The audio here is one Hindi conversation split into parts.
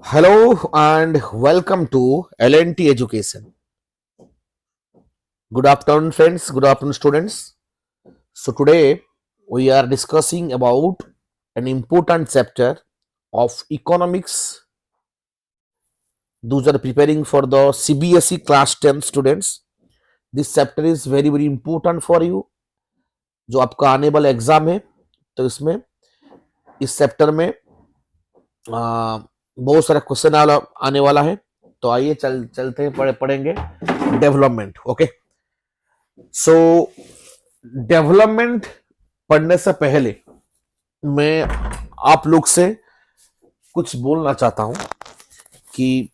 Hello and welcome to LNT Education. Good afternoon, friends. Good afternoon, students. So today we are discussing about an important chapter of economics. Those are preparing for the CBSE class 10 students. This chapter is very important for you. जो आपका आने वाला एग्जाम है तो इसमें इस चैप्टर में बहुत सारा क्वेश्चन आने वाला है। तो आइए चलते हैं पढ़ेंगे डेवलपमेंट। ओके, सो डेवलपमेंट पढ़ने से पहले मैं आप लोग से कुछ बोलना चाहता हूं कि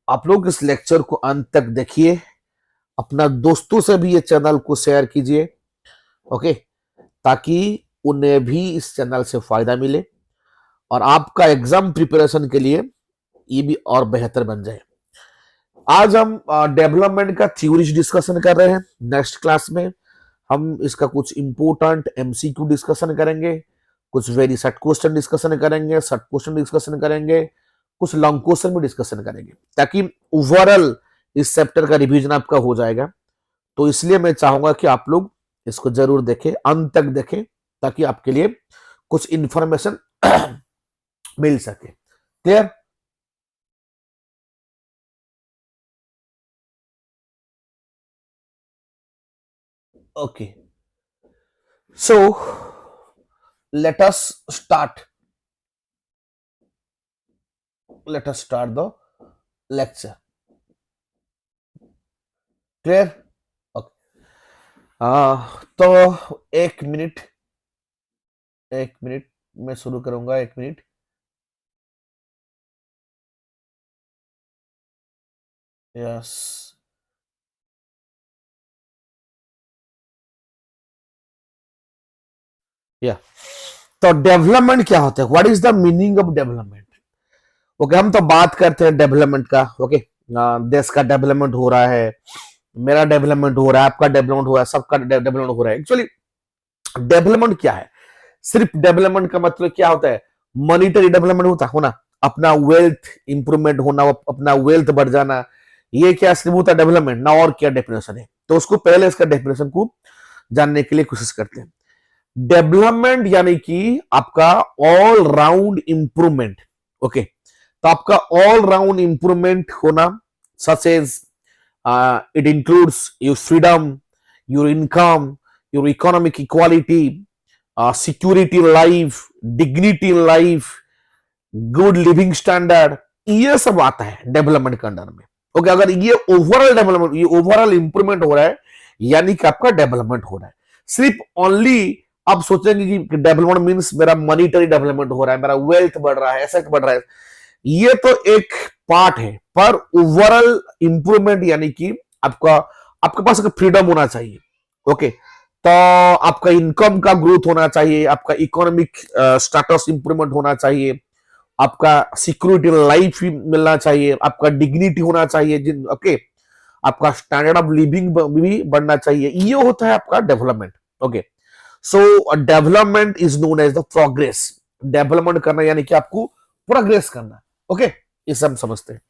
आप लोग इस लेक्चर को अंत तक देखिए, अपना दोस्तों से भी ये चैनल को शेयर कीजिए। ओके, ताकि उन्हें भी इस चैनल से फायदा मिले और आपका एग्जाम प्रिपरेशन के लिए ये भी और बेहतर बन जाए। आज हम डेवलपमेंट का थ्योरीज डिस्कशन कर रहे हैं। नेक्स्ट क्लास में हम इसका कुछ इंपोर्टेंट एमसीक्यू डिस्कशन करेंगे, कुछ वेरी शॉर्ट क्वेश्चन डिस्कशन करेंगे, शॉर्ट क्वेश्चन डिस्कशन करेंगे, कुछ लॉन्ग क्वेश्चन भी डिस्कशन करेंगे, ताकि ओवरऑल इस चैप्टर का रिवीजन आपका हो जाएगा। तो इसलिए मैं चाहूंगा कि आप लोग इसको जरूर देखें, अंत तक देखें, ताकि आपके लिए कुछ इंफॉर्मेशन मिल सके। Clear? Okay, so let us start the lecture. Clear? Okay. तो एक मिनट मैं शुरू करूंगा। एक मिनट। यस, या तो डेवलपमेंट क्या होता है? What is the meaning of development? Okay, हम तो बात करते हैं डेवलपमेंट का। ओके, देश का डेवलपमेंट हो रहा है, मेरा डेवलपमेंट हो रहा है, आपका डेवलपमेंट हो रहा है, सबका डेवलपमेंट हो रहा है। एक्चुअली डेवलपमेंट क्या है? सिर्फ डेवलपमेंट का मतलब क्या होता है? मॉनिटरी डेवलपमेंट होता होना, अपना वेल्थ इंप्रूवमेंट होना, अपना वेल्थ बढ़ जाना, ये क्या सिर्फ होता है डेवलपमेंट ना? और क्या डेफिनेशन है? तो उसको पहले इसका डेफिनेशन को जानने के लिए कोशिश करते हैं। डेवलपमेंट यानी कि आपका ऑल राउंड इंप्रूवमेंट। ओके, तो आपका ऑल राउंड इंप्रूवमेंट होना, such as it includes your freedom, your income, your economic equality, security in life, dignity in life, good living standard, ये सब आता है डेवलपमेंट के अंडर में। ओके, अगर ये ओवरऑल डेवलपमेंट, ये ओवरऑल इंप्रूवमेंट हो रहा है, यानी कि आपका डेवलपमेंट हो रहा है। सिर्फ ओनली आप सोचेंगे कि डेवलपमेंट मींस मेरा मॉनिटरी डेवलपमेंट हो रहा है, मेरा वेल्थ बढ़ रहा है, एसेट बढ़ रहा है, ये तो एक पार्ट है। पर ओवरऑल इंप्रूवमेंट यानी कि आपका आपके पास फ्रीडम होना चाहिए। ओके, तो आपका इनकम का ग्रोथ होना चाहिए, आपका इकोनॉमिक स्टेटस इंप्रूवमेंट होना चाहिए, आपका सिक्योरिटी लाइफ मिलना चाहिए, आपका डिग्निटी होना चाहिए। ओके, आपका स्टैंडर्ड ऑफ लिविंग भी बढ़ना चाहिए। ये होता है आपका development. Okay, so development is known as the progress. Development करना यानी कि आपको प्रोग्रेस करना। ओके, ये सब समझते हैं।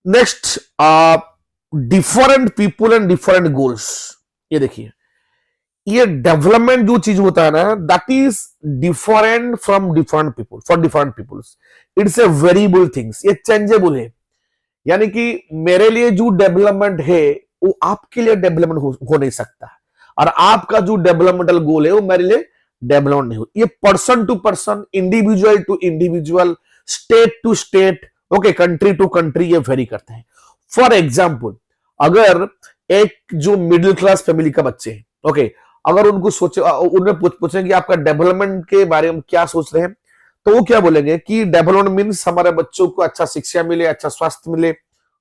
Next, different people and different goals. ये देखिए, ये डेवलपमेंट जो चीज होता है ना, that is different from different people, for different peoples. It's a variable things, ये चेंजेबल है। यानी कि मेरे लिए जो डेवलपमेंट है वो आपके लिए डेवलपमेंट हो नहीं सकता, और आपका जो डेवलपमेंटल गोल है वो मेरे लिए डेवलपमेंट नहीं हो। ये person to person, individual to individual, state to state, okay, country to country ये वेरी करते हैं। फॉर एग्जाम्पल, अगर एक जो मिडिल क्लास फैमिली का बच्चे हैं, ओके, अगर उनको सोचे, उन्हें पूछें कि आपका डेवलपमेंट के बारे में क्या सोच रहे हैं, तो वो क्या बोलेंगे कि डेवलपमेंट मीन्स हमारे बच्चों को अच्छा शिक्षा मिले, अच्छा स्वास्थ्य मिले,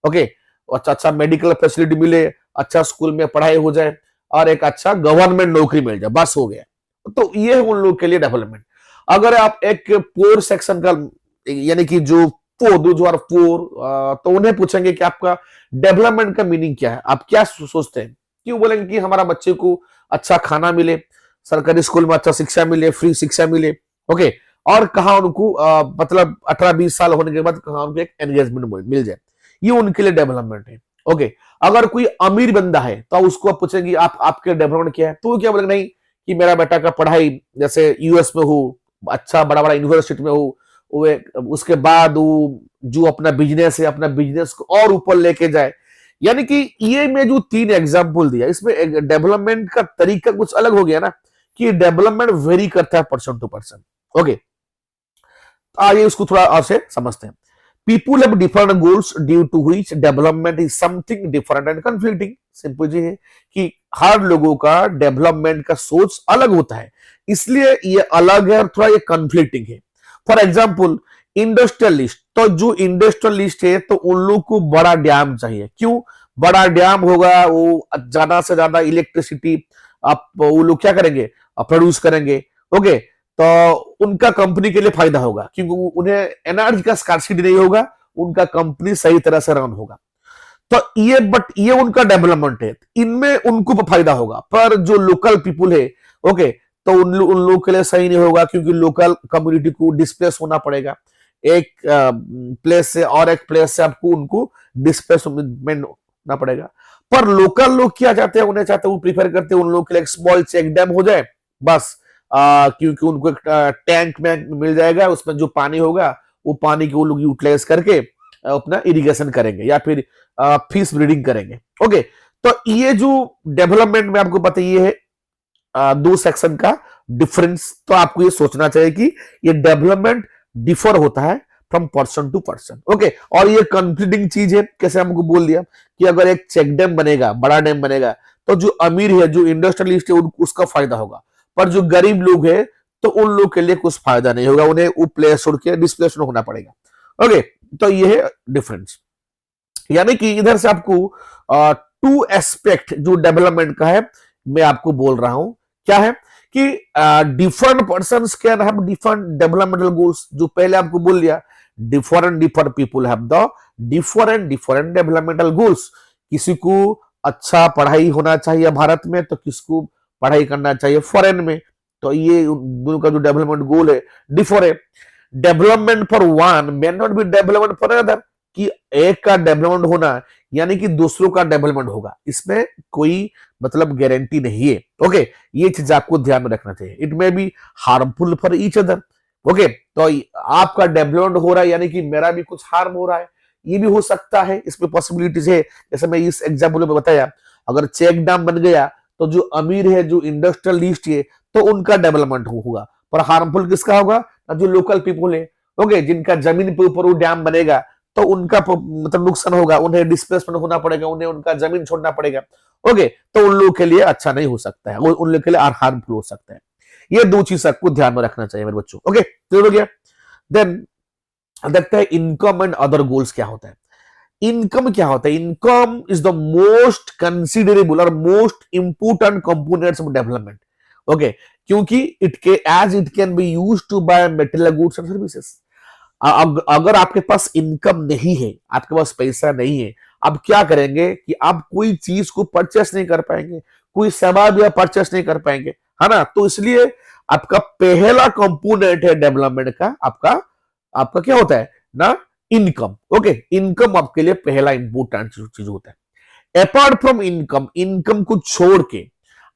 ओके, अच्छा मेडिकल फैसिलिटी मिले, अच्छा स्कूल में पढ़ाई हो जाए, और एक अच्छा गवर्नमेंट नौकरी मिल जाए, बस हो गया। तो ये है उन लोगों के लिए डेवलपमेंट। अगर आप एक पोर सेक्शन का, यानी कि जो जो आर पोर, तो उन्हें पूछेंगे कि आपका डेवलपमेंट का मीनिंग क्या है, आप क्या सोचते हैं? क्यों बोलेंगे कि हमारा बच्चे को अच्छा खाना मिले, सरकारी स्कूल में अच्छा शिक्षा मिले, फ्री शिक्षा मिले, ओके, और कहाँ उनको मतलब 18-20 साल होने के बाद कहाँ उनको एक एंगेजमेंट मिल जाए, ये उनके लिए डेवलपमेंट है। ओके, अगर कोई अमीर बंदा है तो उसको आप पूछेंगे आप आपके डेवलपमेंट क्या है, तो वो क्या बोलेगा, नहीं कि मेरा बेटा का पढ़ाई जैसे यूएस में हो, अच्छा बड़ा बड़ा यूनिवर्सिटी में हो, उसके बाद वो जो अपना बिजनेस है अपना बिजनेस को और ऊपर लेके जाए। यानी कि ये मैं जो 3 एग्जांपल दिया इसमें डेवलपमेंट का तरीका कुछ अलग हो गया ना, कि डेवलपमेंट वेरी करता है पर्सन टू पर्सन। ओके, आइए उसको थोड़ा और से समझते हैं। People have different goals due to which development is something different and conflicting. Simple जी है कि हर लोगों का डेवलपमेंट का सोच अलग होता है, इसलिए ये अलग है और थोड़ा ये कंफ्लिक्टिंग है। फॉर एग्जाम्पल इंडस्ट्रियलिस्ट, तो जो इंडस्ट्रियलिस्ट है तो उन लोग को बड़ा डैम चाहिए। क्यों? बड़ा डैम होगा, वो ज्यादा से ज्यादा इलेक्ट्रिसिटी आप वो लोग क्या करेंगे, प्रोड्यूस करेंगे। ओके, तो उनका कंपनी के लिए फायदा होगा, क्योंकि उन्हें एनर्जी का स्कार्सिटी नहीं होगा, उनका कंपनी सही तरह से रन होगा। तो ये उनका डेवलपमेंट है, इनमें उनको फायदा होगा। पर जो लोकल पीपुल है, ओके, तो उन लोगों के लिए सही नहीं होगा, क्योंकि लोकल कम्युनिटी को डिस्प्लेस होना पड़ेगा, एक प्लेस से और एक प्लेस से आपको उनको डिस्प्लेसमेंट होना पड़ेगा। पर लोकल लोग क्या चाहते हैं, उन्हें चाहते हैं, वो प्रीफर करते हैं उन लोगों के लिए एक स्मॉल चेक डैम हो जाए बस, क्योंकि उनको एक टैंक में मिल जाएगा, उसमें जो पानी होगा वो पानी को वो लोग यूटिलाइज करके अपना इरिगेशन करेंगे या फिर फिश ब्रीडिंग करेंगे। ओके, तो ये जो डेवलपमेंट में आपको पता ये है 2 सेक्शन का डिफरेंस। तो आपको ये सोचना चाहिए कि ये डेवलपमेंट डिफर होता है from person to person. Okay, और ये कंफ्लिक्टिंग चीज है। कैसे हमको बोल दिया कि अगर एक चेक डैम बनेगा, बड़ा डैम बनेगा, तो जो अमीर है, जो इंडस्ट्रियलिस्ट है, उसका फायदा होगा, पर जो गरीब लोग है तो उन लोग के लिए कुछ फायदा नहीं होगा, उन्हें वो प्लेस छोड़ के डिस्प्लेसमेंट होना पड़ेगा। ओके, तो ये है डिफरेंस। यानी कि इधर से आपको 2 एस्पेक्ट जो डेवलपमेंट का है मैं आपको बोल रहा हूं। क्या है कि different person can have different developmental goals. जो पहले आपको बोल दिया, different people have the different developmental goals. किसी को अच्छा पढ़ाई होना चाहिए भारत में, तो किसको पढ़ाई करना चाहिए फॉरेन में। तो ये दोनों का जो डेवलपमेंट गोल है डिफर है। Development for one may not be development for other, कि एक का डेवलपमेंट होना यानी कि दूसरों का डेवलपमेंट होगा, इसमें कोई मतलब गारंटी नहीं है। ओके, ये चीज आपको ध्यान में रखना चाहिए। It may be harmful for each other. Okay, तो आपका डेवलपमेंट हो रहा है यानी कि मेरा भी कुछ हार्म हो रहा है, ये भी हो सकता है, इसमें पॉसिबिलिटीज है। जैसे मैं इस एग्जाम्पल में बताया, अगर चेक डैम बन गया तो जो अमीर है, जो इंडस्ट्रियलिस्ट है, तो उनका डेवलपमेंट होगा, पर हार्मफुल किसका होगा? जो लोकल पीपुल है। ओके, जिनका जमीन के ऊपर वो डैम बनेगा तो उनका मतलब नुकसान होगा, उन्हें डिस्प्लेसमेंट होना पड़ेगा, उन्हें उनका जमीन छोड़ना पड़ेगा। ओके, तो उन लोगों के लिए अच्छा नहीं हो सकता है, उन लोगों के लिए हार्मफुल हो सकता है। ये 2 चीज आपको ध्यान में रखना चाहिए मेरे बच्चों। ओके, क्लियर हो गया? देन देखते हैं इनकम एंड अदर गोल्स क्या होता है। इनकम क्या होता है? Income is the most considerable or most important components of development. Okay, क्योंकि it can be used to buy material goods and services. अगर आपके पास इनकम नहीं है, आपके पास पैसा नहीं है, आप क्या करेंगे कि आप कोई चीज को परचेस नहीं कर पाएंगे, कोई सेवा भी आप परचेस नहीं कर पाएंगे, है ना। तो इसलिए आपका पहला कंपोनेंट है डेवलपमेंट का, आपका आपका क्या होता है ना, इनकम। ओके, इनकम आपके लिए पहला इंपोर्टेंट चीज होता है। अपार्ट फ्रॉम इनकम, इनकम को छोड़ के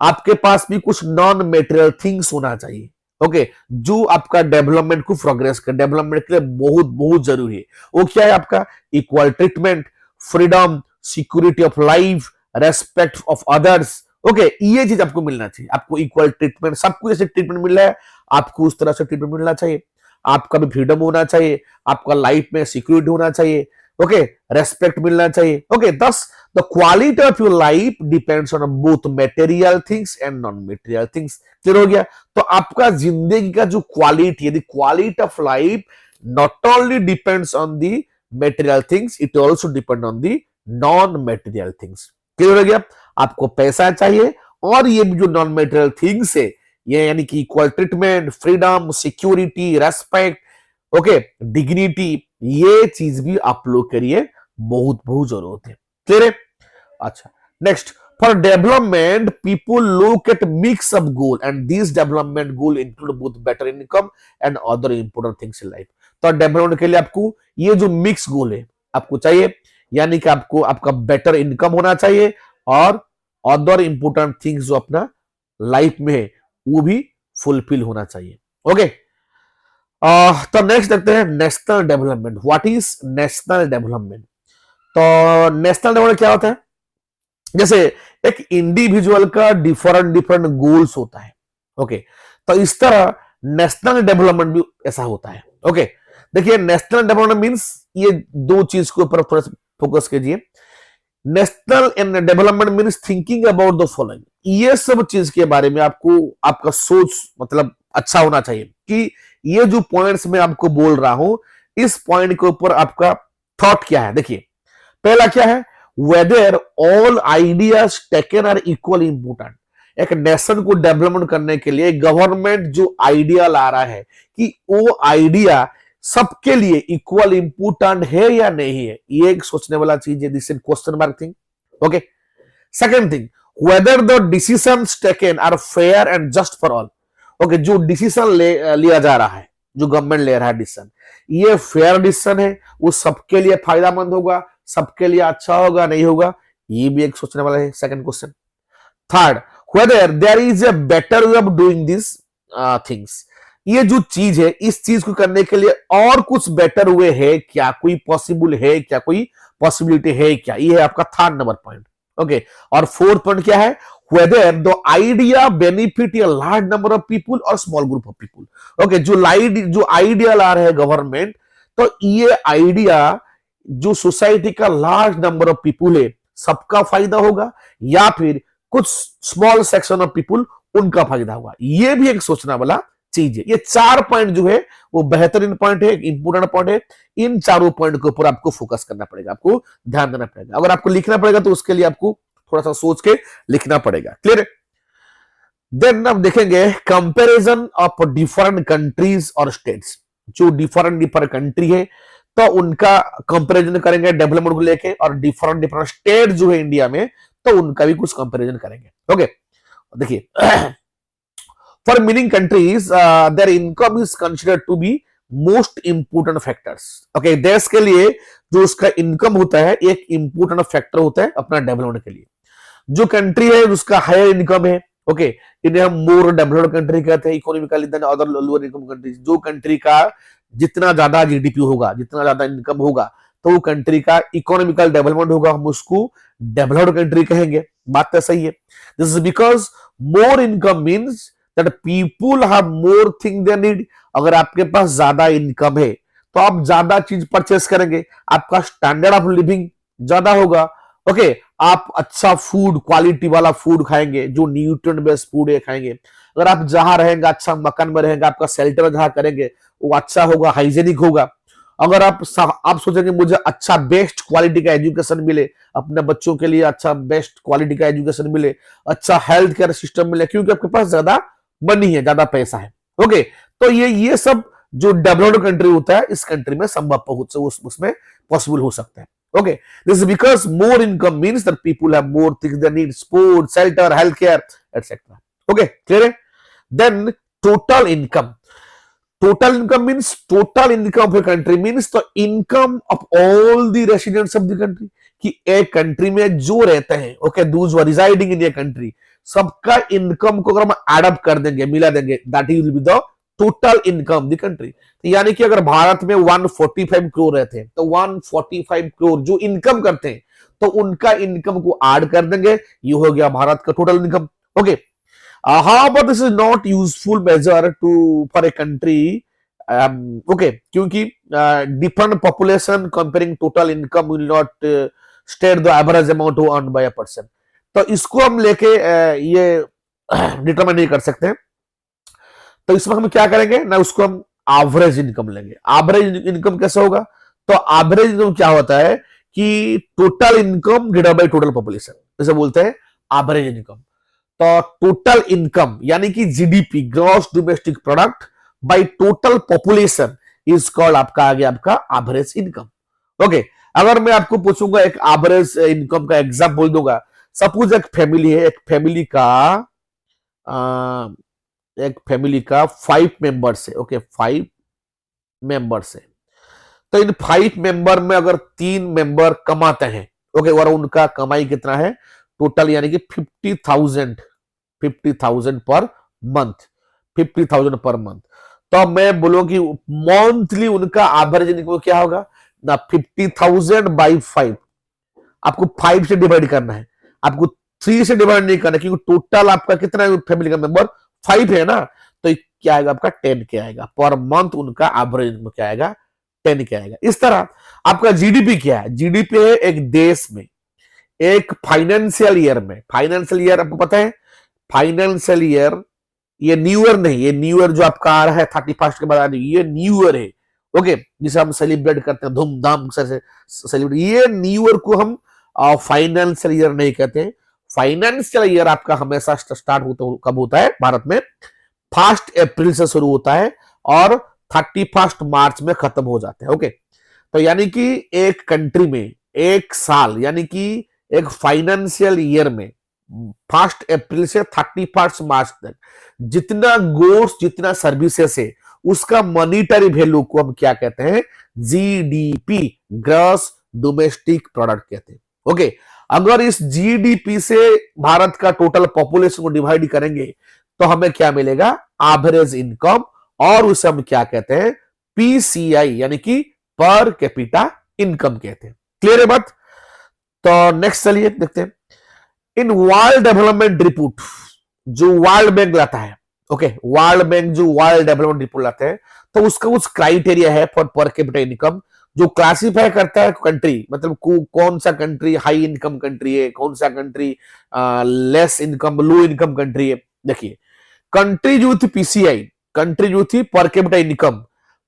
आपके पास भी कुछ नॉन मेटेरियल थिंग्स होना चाहिए। ओके, जो आपका डेवलपमेंट को प्रोग्रेस कर, डेवलपमेंट के लिए बहुत बहुत जरूरी है। वो क्या है आपका? Equal treatment, freedom, security of life, respect of others. Okay, ये चीज आपको मिलना चाहिए। आपको इक्वल ट्रीटमेंट, सबको जैसे ट्रीटमेंट मिल रहा है, आपको उस तरह से ट्रीटमेंट मिलना चाहिए। आपका भी फ्रीडम होना चाहिए, आपका लाइफ में सिक्योरिटी होना चाहिए। ओके, रेस्पेक्ट मिलना चाहिए। ओके, दस the quality of your life depends on both material things and non material things. Clear हो गया? तो आपका जिंदगी का जो क्वालिटी है, the quality of life not only depends on the material things, it also depend on the non material things. Clear हो गया? आपको पैसा चाहिए और ये जो नॉन मटेरियल थिंग्स है, ये यानी कि equal treatment, freedom, security, respect, okay, dignity, ये चीज भी आप लोग के लिए बहुत बहुत जरूरत है। क्लियर है? अच्छा, next, For development, people look at mix of goal, and these development goal include both better income and other important things in life. तो डेवलपमेंट के लिए आपको ये जो मिक्स गोल है आपको चाहिए, यानी कि आपको आपका बेटर इनकम होना चाहिए और अदर इंपोर्टेंट थिंग्स जो अपना लाइफ में है वो भी फुलफिल होना चाहिए। ओके, तो नेक्स्ट देखते हैं national development. What is national development? तो नेशनल डेवलपमेंट क्या होता है? जैसे एक इंडिविजुअल का डिफरेंट डिफरेंट गोल्स होता है। ओके, तो इस तरह नेशनल डेवलपमेंट भी ऐसा होता है। ओके, देखिए नेशनल डेवलपमेंट मींस ये दो चीज के ऊपर थोड़ा सा फोकस कीजिए। National and development means thinking about the following. ये सब चीज के बारे में आपको आपका सोच मतलब अच्छा होना चाहिए कि ये जो पॉइंट्स मैं आपको बोल रहा हूं इस पॉइंट के ऊपर आपका थॉट क्या है। देखिए पहला क्या है, whether all ideas taken are equal important. एक नेशन को डेवलपमेंट करने के लिए गवर्नमेंट जो आइडिया ला रहा है कि वो आइडिया सबके लिए इक्वल इंपोर्टेंट है या नहीं है, ये एक सोचने वाला चीज है। This is question mark thing. Okay, second thing, whether the decisions taken are fair and just for all. Okay, जो डिसीजन लिया जा रहा है, जो गवर्नमेंट ले रहा है डिसीजन, ये फेयर डिसीजन है, वो सबके लिए फायदेमंद होगा, सबके लिए अच्छा होगा नहीं होगा, ये भी एक सोचने वाला है। Second question. Third, whether there is a better way of doing this things. ये जो चीज है इस चीज को करने के लिए और कुछ बेटर वे है क्या, कोई पॉसिबल है क्या, कोई पॉसिबिलिटी है क्या, ये है आपका थर्ड नंबर पॉइंट। ओके, और फोर्थ पॉइंट क्या है, whether the idea benefit a large number of people or small group of people. Okay, जो आइडिया ला रहे हैं गवर्नमेंट, तो ये आइडिया जो सोसाइटी का लार्ज नंबर ऑफ पीपुल है सबका फायदा होगा या फिर कुछ स्मॉल सेक्शन ऑफ पीपुल उनका फायदा होगा, ये भी एक सोचना वाला चीज है। ये चार पॉइंट जो है वो बेहतरीन पॉइंट है, इंपोर्टेंट पॉइंट है। इन चारों पॉइंट के ऊपर आपको फोकस करना पड़ेगा, आपको ध्यान देना पड़ेगा। अगर आपको लिखना पड़ेगा तो उसके लिए आपको थोड़ा सा सोच के लिखना पड़ेगा। क्लियर है? देन अब देखेंगे कंपैरिजन ऑफ डिफरेंट कंट्रीज और स्टेट्स। जो डिफरेंट कंट्री है तो उनका कंपैरिजन करेंगे डेवलपमेंट को लेके, और डिफरेंट स्टेट जो है इंडिया में तो उनका भी कुछ कंपैरिजन करेंगे। ओके, देखिए for meaning countries their income is considered to be most important factors. Okay, देश के लिए जो उसका इनकम होता है एक इंपोर्टेंट फैक्टर होता है अपना डेवलपमेंट के लिए। जो कंट्री है उसका हायर इनकम है, ओके, इन्हें हम मोर डेवलप्ड कंट्री कहते हैं economically then other lower income countries. जो कंट्री का जितना ज्यादा जीडीपी होगा, जितना ज्यादा इनकम होगा, तो वो कंट्री का इकोनॉमिकल डेवलपमेंट होगा, हम उसको डेवलप्ड कंट्री कहेंगे। बात तो सही है। This is because more income means that people have more thing they need. अगर आपके पास ज्यादा इनकम है तो आप ज्यादा चीज परचेस करेंगे, आपका स्टैंडर्ड ऑफ लिविंग ज्यादा होगा। ओके, आप अच्छा फूड, क्वालिटी वाला फूड खाएंगे, जो न्यूट्रिएंट बेस्ड फूड है खाएंगे। अगर आप जहां रहेंगे, अच्छा मकान में रहेंगे, आपका शेल्टर जहां करेंगे वो अच्छा होगा, हाइजेनिक होगा। अगर आप सोचेंगे मुझे अच्छा बेस्ट क्वालिटी का एजुकेशन मिले, अपने बच्चों के लिए अच्छा बेस्ट क्वालिटी का एजुकेशन मिले, अच्छा हेल्थ केयर सिस्टम मिले, क्योंकि आपके पास ज्यादा मनी है, ज्यादा पैसा है। ओके, तो ये सब जो डेवलप्ड कंट्री होता है इस कंट्री में संभव उसमें पॉसिबल हो सकता है। Okay, this is because more income means that people have more things they need: sport, shelter, healthcare, etc. Okay, clear है? Then total income. Total income means total income of a country means the income of all the residents of the country. कि एक कंट्री में जो रहते हैं, okay, those who are residing in a country, सबका इनकम को अगर हम एड अप कर देंगे, मिला देंगे, that will be the total income the country. यानी कि अगर भारत में 145 करोड़ रहते हैं तो 145 करोड़ जो इनकम करते हैं तो उनका इनकम को ऐड कर देंगे, ये हो गया भारत का total income. Okay, how this is not useful measure to for a country. Okay, क्योंकि different population comparing total income will not state the average amount earn by a person. तो इसको हम लेके ये डिटरमाइन नहीं कर सकते हैं। तो इसमें हम क्या करेंगे ना, उसको हम एवरेज इनकम लेंगे। एवरेज इनकम कैसे होगा? तो एवरेज इनकम क्या होता है कि total income divided by total population, जैसे बोलते हैं एवरेज इनकम। तो टोटल इनकम यानी कि GDP, gross domestic product, by total population is called आपका आ गया आपका एवरेज इनकम। ओके, अगर मैं आपको पूछूंगा एक एवरेज इनकम का एग्जांपल बोल दूंगा, सपोज एक फैमिली है, एक फैमिली का 5 मेंबर्स है, ओके 5 मेंबर्स है। तो इन 5 मेंबर में अगर 3 मेंबर कमाते हैं, ओके, और उनका कमाई कितना है टोटल, यानी कि 50,000 पर मंथ, 50,000 पर मंथ। तो मैं बोलूं कि मंथली उनका एवरेज इनकम क्या होगा ना, 50,000 बाई 5। आपको 5 से डिवाइड करना है, आपको 3 से डिवाइड नहीं करना, क्योंकि टोटल आपका कितना है फैमिली का मेंबर 5 है ना, तो क्या आएगा आपका 10 के आएगा पर मंथ। उनका एवरेज इनकम क्या आएगा 10 के आएगा। इस तरह आपका जीडीपी क्या है, जीडीपी है एक देश में एक फाइनेंशियल ईयर में, फाइनेंशियल ईयर आपको पता है, फाइनेंशियल ईयर ये न्यू ईयर नहीं, ये न्यू ईयर जो आपका आ रहा है 31 के बाद, ये न्यू ईयर है, ओके, जिसे हम सेलिब्रेट करते हैं धूमधाम से सेलिब्रेट, ये न्यू ईयर को हम फाइनेंशियल ईयर नहीं कहते। फाइनेंशियल ईयर आपका हमेशा स्टार्ट होता कब होता है भारत में, 1 अप्रैल से शुरू होता है और 31 मार्च में खत्म हो जाता है, ओके। तो यानी कि एक कंट्री में एक साल, यानी कि एक फाइनेंशियल ईयर में 1 अप्रैल से 31 मार्च तक जितना गुड्स, जितना सर्विसेज है, उसका मॉनिटरी वैल्यू को हम क्या कहते हैं, जीडीपी, ग्रॉस डोमेस्टिक प्रोडक्ट कहते हैं, ओके। अगर इस जीडीपी से भारत का टोटल पॉपुलेशन को डिवाइड करेंगे तो हमें क्या मिलेगा, एवरेज इनकम, और उसे हम क्या कहते हैं, पीसीआई, यानी कि पर कैपिटा इनकम कहते हैं। क्लियर है बात? तो नेक्स्ट चलिए देखते हैं, इन वर्ल्ड डेवलपमेंट रिपोर्ट जो वर्ल्ड बैंक लाता है, ओके, वर्ल्ड बैंक जो वर्ल्ड डेवलपमेंट रिपोर्ट लाते हैं, तो उसका कुछ क्राइटेरिया है फॉर पर कैपिटा इनकम, जो क्लासिफाई करता है कंट्री, मतलब कौन सा कंट्री हाई इनकम कंट्री है, कौन सा country less income, low income country है। देखिए, कंट्री जो थी पीसीआई, कंट्री जो थी per capita income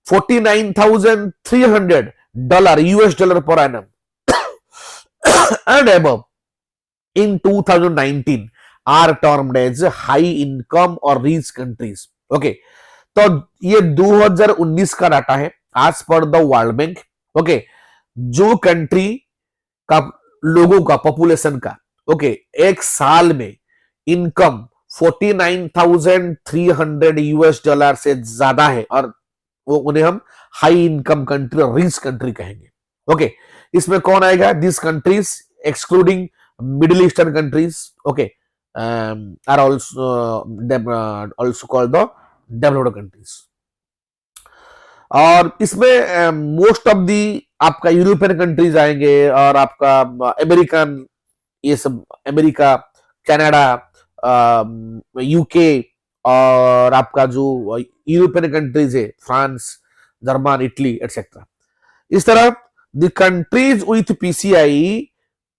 $49,300 US dollar per annum and above in 2019 are termed as high income or rich countries, okay. तो ये 2019 का डाटा है आज पर द वर्ल्ड बैंक, ओके। जो कंट्री का लोगों का पॉपुलेशन का, ओके, एक साल में इनकम 49,300 यूएस डॉलर से ज्यादा है, और वो उन्हें हम high income country, rich country कहेंगे, ओके। इसमें कौन आएगा, this countries excluding Middle Eastern countries, okay, are also called the developed countries। और इसमें मोस्ट ऑफ दी आपका यूरोपियन कंट्रीज आएंगे, और आपका अमेरिकन, ये सब अमेरिका, कनाडा, यूके, और आपका जो यूरोपियन कंट्रीज है फ्रांस, जर्मन, इटली एटसेट्रा। इस तरह द कंट्रीज विथ पीसीआई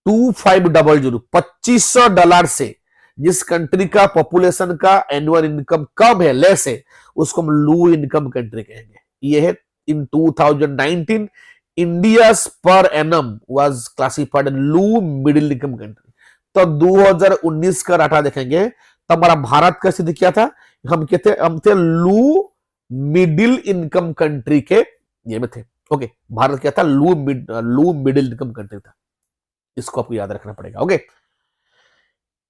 2500, $2,500 से जिस कंट्री का पॉपुलेशन का एनुअल इनकम कम है, लेस है, उसको हम लो इनकम कंट्री कहेंगे। ये है इन 2019 India per annum was classified low middle income country. तो 2019 का डाटा देखेंगे तो हमारा भारत का स्थिति क्या था, हम थे लो मिडिल इनकम कंट्री के ये में थे, ओके। भारत क्या था, लो मिडिल इनकम कंट्री था, इसको आपको याद रखना पड़ेगा, okay.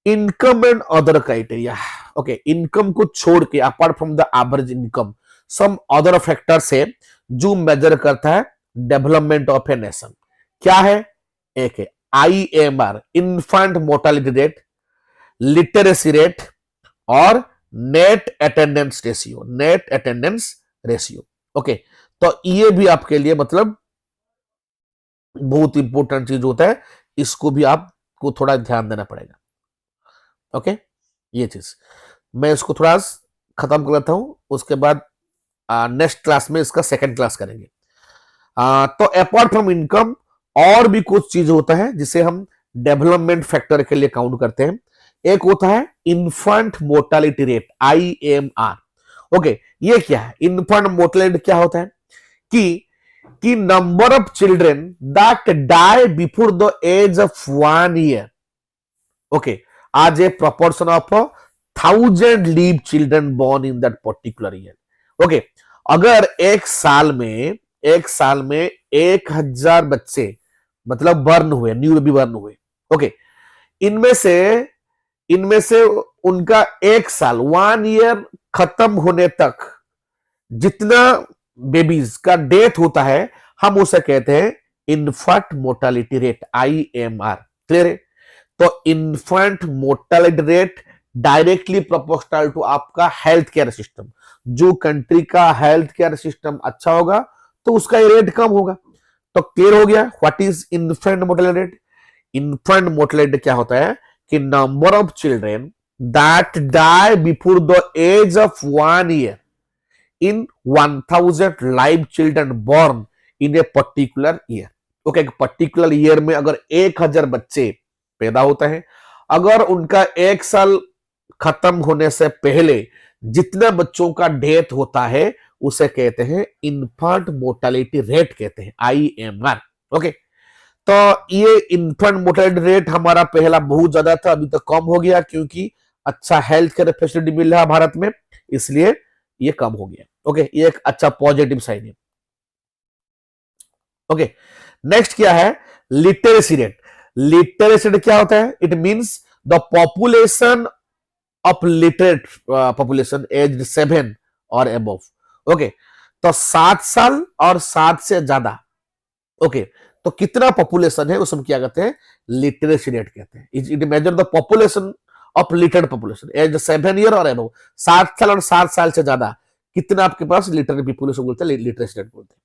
Income and other criteria, okay, income को छोड़ के apart from the average income some other factors है जो मेजर करता है डेवलपमेंट ऑफ ए नेशन। क्या है, एक है IMR, infant mortality rate, literacy rate, और net attendance ratio, net attendance ratio, okay. तो ये भी आपके लिए मतलब बहुत इंपॉर्टेंट चीज होता है, इसको भी आपको थोड़ा ध्यान देना पड़ेगा, ओके। ये चीज मैं इसको थोड़ा खत्म कर लेता हूं, उसके बाद नेक्स्ट क्लास में इसका सेकंड क्लास करेंगे। तो अपार्ट फ्रॉम इनकम और भी कुछ चीज होता है जिसे हम डेवलपमेंट फैक्टर के लिए काउंट करते हैं। एक होता है infant mortality rate, IMR, okay. ये क्या है, इन्फेंट मोर्टालिटी क्या होता है कि number of children that die before the age of 1 year, okay, as a proportion of 1,000 live children born in that particular year, okay. अगर एक साल में 1,000 बच्चे मतलब बर्न हुए, न्यू बेबी बर्न हुए, ओके, इनमें से इनमें से उनका 1 साल 1 ईयर खत्म होने तक जितना बेबीज का डेथ होता है, हम उसे कहते हैं infant mortality rate, IMR। Clear है? तो infant mortality rate directly proportional to आपका हेल्थ केयर सिस्टम। जो कंट्री का हेल्थ केयर सिस्टम अच्छा होगा तो उसका रेट कम होगा। तो क्लियर हो गया what is infant mortality rate. Infant mortality क्या होता है कि number of children that die before the age of 1 year in 1000 live children born in a particular year. Okay, एक पर्टिकुलर ईयर में अगर 1000 बच्चे पैदा होते हैं, अगर उनका 1 साल खत्म होने से पहले जितने बच्चों का डेथ होता है उसे कहते हैं इन्फेंट मोर्टालिटी रेट, कहते हैं IMR। ओके, तो ये इन्फेंट मोर्टालिटी रेट हमारा पहला बहुत ज्यादा था, अभी तो कम हो गया क्योंकि अच्छा हेल्थ केयर फैसिलिटी मिल रहा है भारत में, इसलिए ये कम हो गया। ओके, ये एक अच्छा पॉजिटिव साइन है। ओके, नेक्स्ट क्या है? Literacy rate. लिटरेसी रेट क्या होता है? It means the population of literate population age 7 और अबव। ओके, तो 7 साल और 7 से ज्यादा, ओके, तो कितना पॉपुलेशन है उसे हम क्या कहते हैं? लिटरेसी रेट कहते हैं। It measure the population of literate population age 7 year और अबव। 7 साल और 7 साल से ज्यादा कितना आपके पास लिटरेट पॉपुलेशन बोलते हैं, लिटरेसी रेट बोलते हैं।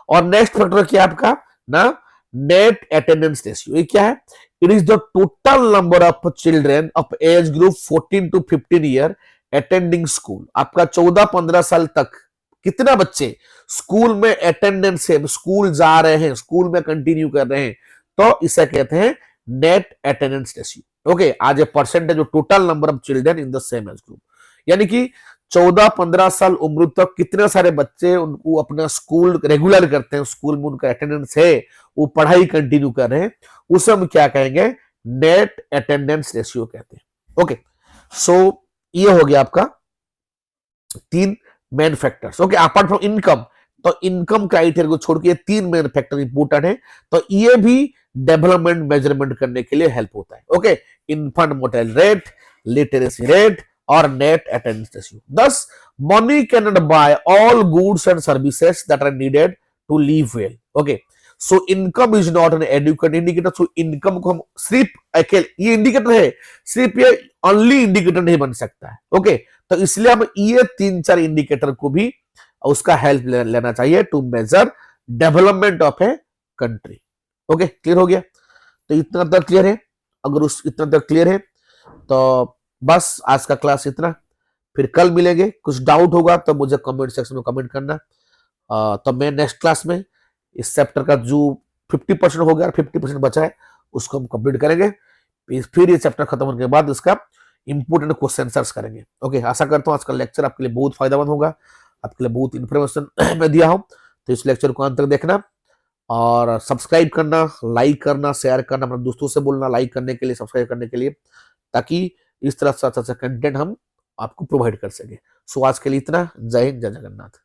और नेक्स्ट फैक्टर क्या है आपका ना? Net attendance ratio. ये क्या है? It is the total number of children of age group 14 to 15 year attending school. आपका 14-15 साल तक कितना बच्चे स्कूल में अटेंडेंस है, स्कूल जा रहे हैं, स्कूल में कंटिन्यू कर रहे हैं, तो इसे कहते हैं net attendance ratio. Okay, as a percentage of total number of children in the same age group. यानी कि 14-15 साल उम्र तक कितने सारे बच्चे उनको अपना स्कूल रेगुलर करते हैं, स्कूल में उनका अटेंडेंस है, वो पढ़ाई कंटिन्यू कर रहे हैं, उसे हम क्या कहेंगे? नेट अटेंडेंस रेशियो कहते हैं। ओके, सो ये हो गया आपका 3 main factors. Okay, apart from income, तो इनकम क्राइटेरिया को छोड़ के 3 मेन फैक्टर इंपोर्टेंट है, तो ये भी डेवलपमेंट मेजरमेंट करने के लिए हेल्प होता है। Okay, infant mortality rate, literacy rate और net attendance ratio. Thus money can not buy all goods and services that are needed to live well. Okay, so income is not an adequate indicator. So income को हम सिर्फ अकेले, ये इंडिकेटर है, सिर्फ ये ओनली इंडिकेटर नहीं बन सकता है। ओके, तो इसलिए हम ये 3-4 इंडिकेटर को भी उसका हेल्प लेना चाहिए to measure development of a country. Okay, clear हो गया? तो इतना तक क्लियर है? अगर उस इतना तक क्लियर है तो बस आज का क्लास इतना। फिर कल मिलेंगे। कुछ डाउट होगा तो मुझे कमेंट सेक्शन में कमेंट करना। तो मैं नेक्स्ट क्लास में इस चैप्टर का जो 50% हो गया, 50% बचा है, उसको हम कंप्लीट करेंगे। फिर ये चैप्टर खत्म होने के बाद इसका इंपोर्टेंट क्वेश्चन आंसर्स करेंगे। ओके, आशा करता हूँ आज का लेक्चर आपके लिए बहुत फायदेमंद होगा, आपके लिए बहुत इंफॉर्मेशन मैं दिया हूँ। तो इस लेक्चर को अंत तक देखना और सब्सक्राइब करना, लाइक करना, शेयर करना, अपने दोस्तों से बोलना लाइक करने के लिए, सब्सक्राइब करने के लिए, ताकि इस तरह से अच्छा कंटेंट हम आपको प्रोवाइड कर सके। सो आज के लिए इतना। जय हिंद, जय जगन्नाथ।